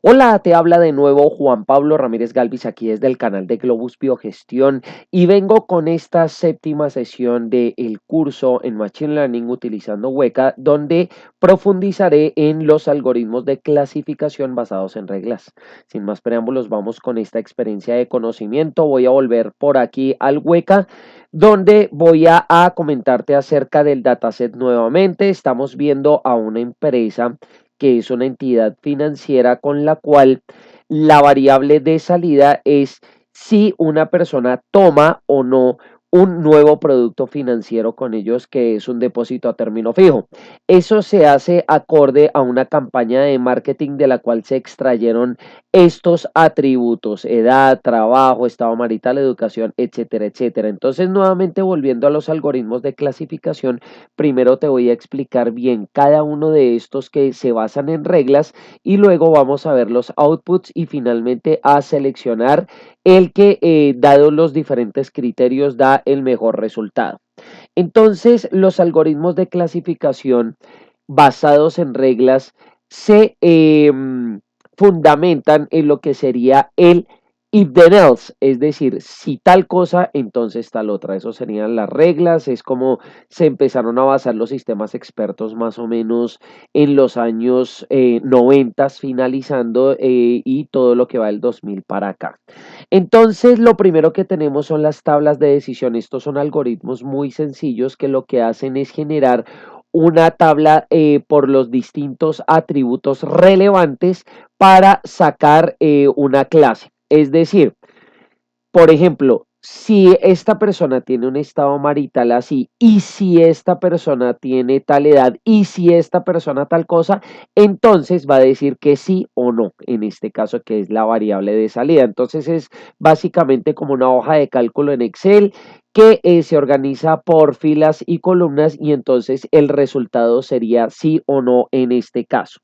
Hola, te habla de nuevo Juan Pablo Ramírez Galvis aquí desde el canal de Globus Biogestión y vengo con esta séptima sesión del curso en Machine Learning utilizando Weka, donde profundizaré en los algoritmos de clasificación basados en reglas. Sin más preámbulos, vamos con esta experiencia de conocimiento. Voy a volver por aquí al Weka, donde voy a comentarte acerca del dataset nuevamente. Estamos viendo a una empresa que es una entidad financiera con la cual la variable de salida es si una persona toma o no un nuevo producto financiero con ellos, que es un depósito a término fijo. Eso se hace acorde a una campaña de marketing de la cual se extrayeron estos atributos: edad, trabajo, estado marital, educación, etcétera, etcétera. Entonces, nuevamente volviendo a los algoritmos de clasificación, primero te voy a explicar bien cada uno de estos que se basan en reglas y luego vamos a ver los outputs y finalmente a seleccionar el que, dado los diferentes criterios, da el mejor resultado. Entonces, los algoritmos de clasificación basados en reglas se fundamentan en lo que sería el if then else, es decir, si tal cosa, entonces tal otra. Eso serían las reglas. Es como se empezaron a basar los sistemas expertos más o menos en los años 90, finalizando, y todo lo que va del 2000 para acá. Entonces, lo primero que tenemos son las tablas de decisión. Estos son algoritmos muy sencillos que lo que hacen es generar una tabla por los distintos atributos relevantes para sacar una clase. Es decir, por ejemplo, si esta persona tiene un estado marital así, y si esta persona tiene tal edad, y si esta persona tal cosa, entonces va a decir que sí o no, en este caso que es la variable de salida. Entonces es básicamente como una hoja de cálculo en Excel que se organiza por filas y columnas, y entonces el resultado sería sí o no en este caso.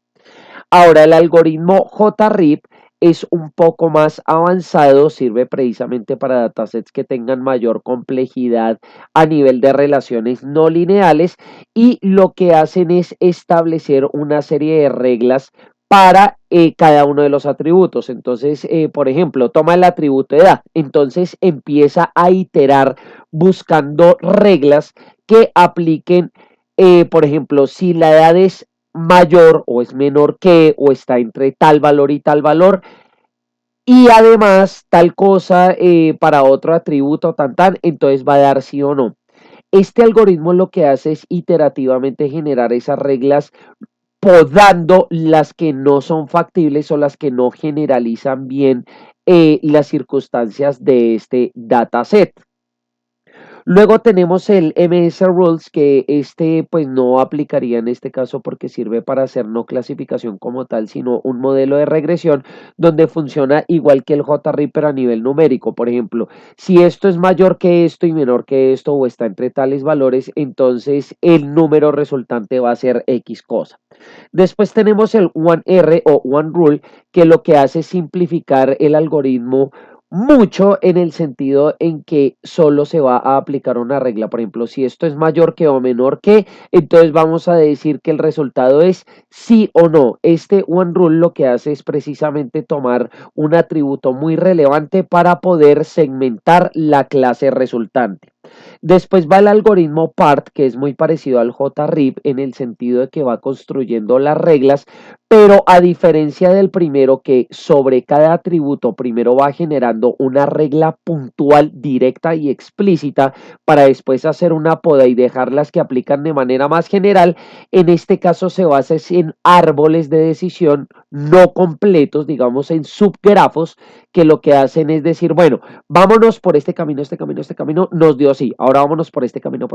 Ahora, el algoritmo JRIP es un poco más avanzado, sirve precisamente para datasets que tengan mayor complejidad a nivel de relaciones no lineales, y lo que hacen es establecer una serie de reglas para cada uno de los atributos. Entonces, por ejemplo, toma el atributo edad, entonces empieza a iterar buscando reglas que apliquen, por ejemplo, si la edad es mayor o es menor que o está entre tal valor y tal valor, y además tal cosa para otro atributo tan, entonces va a dar sí o no. Este algoritmo lo que hace es iterativamente generar esas reglas, podando las que no son factibles o las que no generalizan bien las circunstancias de este dataset. Luego tenemos el MS Rules, que este pues no aplicaría en este caso porque sirve para hacer no clasificación como tal, sino un modelo de regresión donde funciona igual que el JRIP pero a nivel numérico. Por ejemplo, si esto es mayor que esto y menor que esto o está entre tales valores, entonces el número resultante va a ser X cosa. Después tenemos el One-R o One Rule, que lo que hace es simplificar el algoritmo mucho, en el sentido en que solo se va a aplicar una regla. Por ejemplo, si esto es mayor que o menor que, entonces vamos a decir que el resultado es sí o no. Este One Rule lo que hace es precisamente tomar un atributo muy relevante para poder segmentar la clase resultante. Después va el algoritmo PART, que es muy parecido al JRIP en el sentido de que va construyendo las reglas, pero a diferencia del primero, que sobre cada atributo primero va generando una regla puntual, directa y explícita, para después hacer una poda y dejarlas que aplican de manera más general. En este caso se basa en árboles de decisión no completos, digamos en subgrafos, que lo que hacen es decir, bueno, vámonos por este camino nos dio sí, ahora vámonos por este camino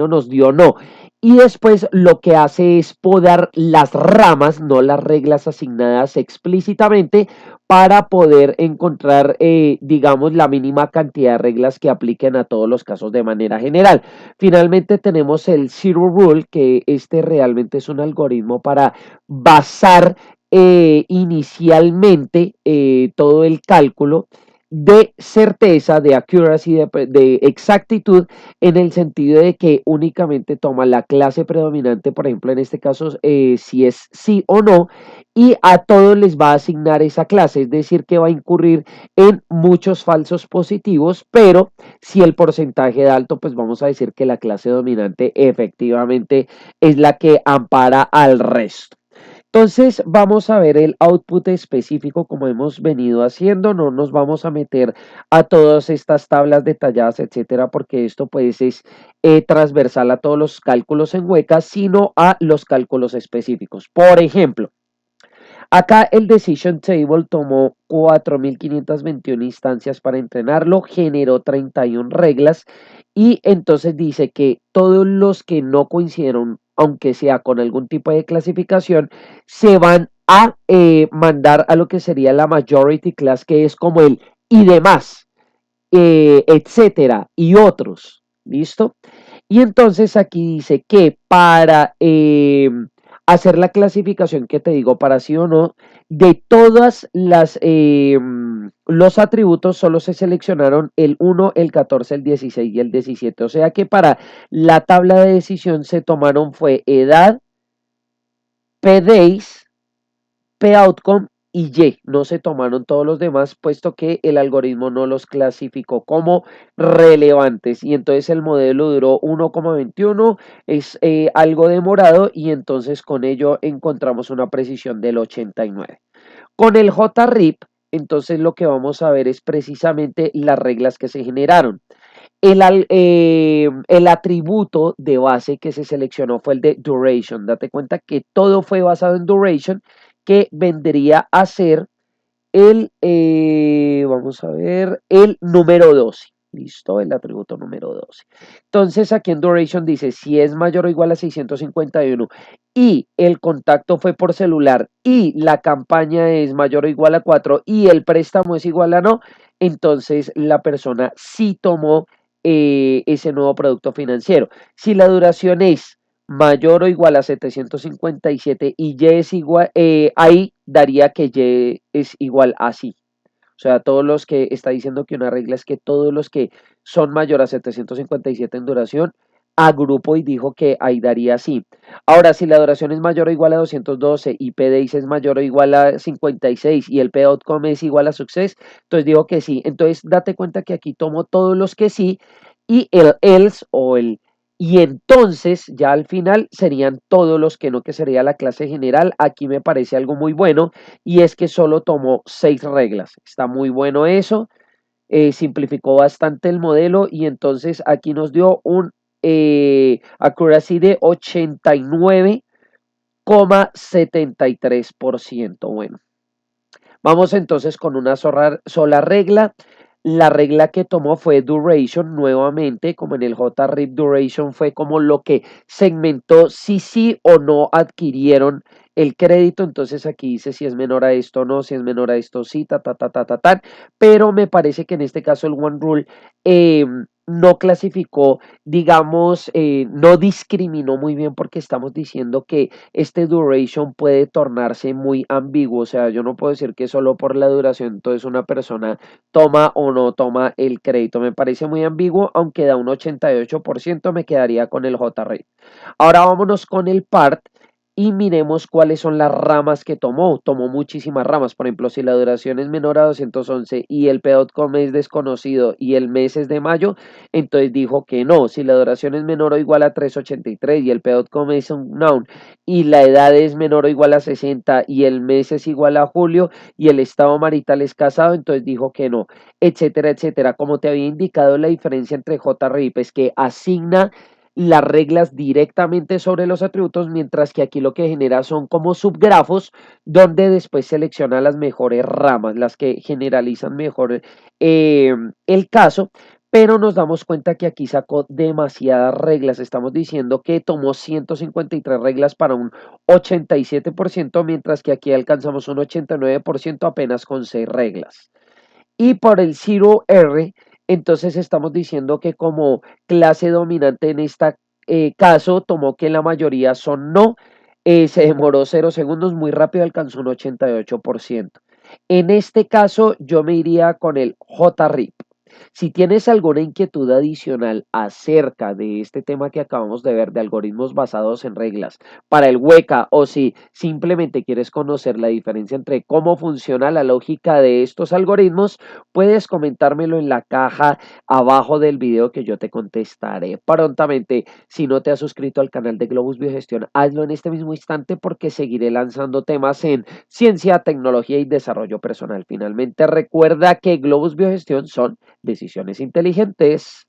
nos dio no. Y después lo que hace es podar las ramas, no las reglas asignadas explícitamente, para poder encontrar, digamos, la mínima cantidad de reglas que apliquen a todos los casos de manera general. Finalmente tenemos el Zero Rule, que este realmente es un algoritmo para basar inicialmente todo el cálculo de certeza, de accuracy, de exactitud, en el sentido de que únicamente toma la clase predominante, por ejemplo, en este caso, si es sí o no, y a todos les va a asignar esa clase, es decir, que va a incurrir en muchos falsos positivos, pero si el porcentaje da alto, pues vamos a decir que la clase dominante efectivamente es la que ampara al resto. Entonces vamos a ver el output específico como hemos venido haciendo, no nos vamos a meter a todas estas tablas detalladas, etcétera, porque esto pues es transversal a todos los cálculos en huecas, sino a los cálculos específicos. Por ejemplo, acá el Decision Table tomó 4.521 instancias para entrenarlo, generó 31 reglas y entonces dice que todos los que no coincidieron, aunque sea con algún tipo de clasificación, se van a mandar a lo que sería la Majority Class, que es como el y demás, etcétera, y otros. ¿Listo? Y entonces aquí dice que para hacer la clasificación que te digo, para sí o no, de todas las los atributos solo se seleccionaron el 1, el 14, el 16 y el 17. O sea que para la tabla de decisión se tomaron fue edad, PDays, P-Outcome y Y. No se tomaron todos los demás, puesto que el algoritmo no los clasificó como relevantes. Y entonces el modelo duró 1,21, es algo demorado y entonces con ello encontramos una precisión del 89. Con el JRIP, entonces lo que vamos a ver es precisamente las reglas que se generaron. El atributo de base que se seleccionó fue el de duration. Date cuenta que todo fue basado en duration, que vendría a ser vamos a ver, el número 12. Listo, el atributo número 12. Entonces aquí en duration dice si es mayor o igual a 651 y el contacto fue por celular y la campaña es mayor o igual a 4 y el préstamo es igual a no, entonces la persona sí tomó ese nuevo producto financiero. Si la duración es mayor o igual a 757 y Y es igual, ahí daría que Y es igual a sí. O sea, todos los que está diciendo que una regla es que todos los que son mayor a 757 en duración, agrupó y dijo que ahí daría sí. Ahora, si la duración es mayor o igual a 212 y PDIC es mayor o igual a 56 y el P-Outcome es igual a Success, entonces dijo que sí. Entonces, date cuenta que aquí tomo todos los que sí y el else o el y entonces ya al final serían todos los que no, que sería la clase general. Aquí me parece algo muy bueno y es que solo tomó 6 reglas. Está muy bueno eso, simplificó bastante el modelo y entonces aquí nos dio un accuracy de 89,73%. Bueno, vamos entonces con una sola regla. La regla que tomó fue duration nuevamente, como en el JRIP duration fue como lo que segmentó si sí o no adquirieron el crédito. Entonces aquí dice si es menor a esto o no, si es menor a esto sí, ta. Pero me parece que en este caso el One Rule no clasificó, digamos, no discriminó muy bien porque estamos diciendo que este duration puede tornarse muy ambiguo, o sea, yo no puedo decir que solo por la duración entonces una persona toma o no toma el crédito, me parece muy ambiguo, aunque da un 88%, me quedaría con el J-Rate. Ahora vámonos con el PART y miremos cuáles son las ramas que tomó. Tomó muchísimas ramas. Por ejemplo, si la duración es menor a 211 y el PEOTCOM es desconocido y el mes es de mayo, entonces dijo que no. Si la duración es menor o igual a 383 y el PEOTCOM es un noun y la edad es menor o igual a 60 y el mes es igual a julio y el estado marital es casado, entonces dijo que no, etcétera, etcétera. Como te había indicado, la diferencia entre JRIP es que asigna las reglas directamente sobre los atributos, mientras que aquí lo que genera son como subgrafos donde después selecciona las mejores ramas, las que generalizan mejor el caso, pero nos damos cuenta que aquí sacó demasiadas reglas. Estamos diciendo que tomó 153 reglas para un 87%, mientras que aquí alcanzamos un 89% apenas con 6 reglas. Y por el Zero R, entonces estamos diciendo que como clase dominante en este caso tomó que la mayoría son no, se demoró 0 segundos, muy rápido alcanzó un 88%. En este caso, yo me iría con el JRIP. Si tienes alguna inquietud adicional acerca de este tema que acabamos de ver, de algoritmos basados en reglas para el hueca, o si simplemente quieres conocer la diferencia entre cómo funciona la lógica de estos algoritmos, puedes comentármelo en la caja abajo del video que yo te contestaré prontamente. Si no te has suscrito al canal de Globus Biogestión, hazlo en este mismo instante porque seguiré lanzando temas en ciencia, tecnología y desarrollo personal. Finalmente, recuerda que Globus Biogestión son decisiones inteligentes.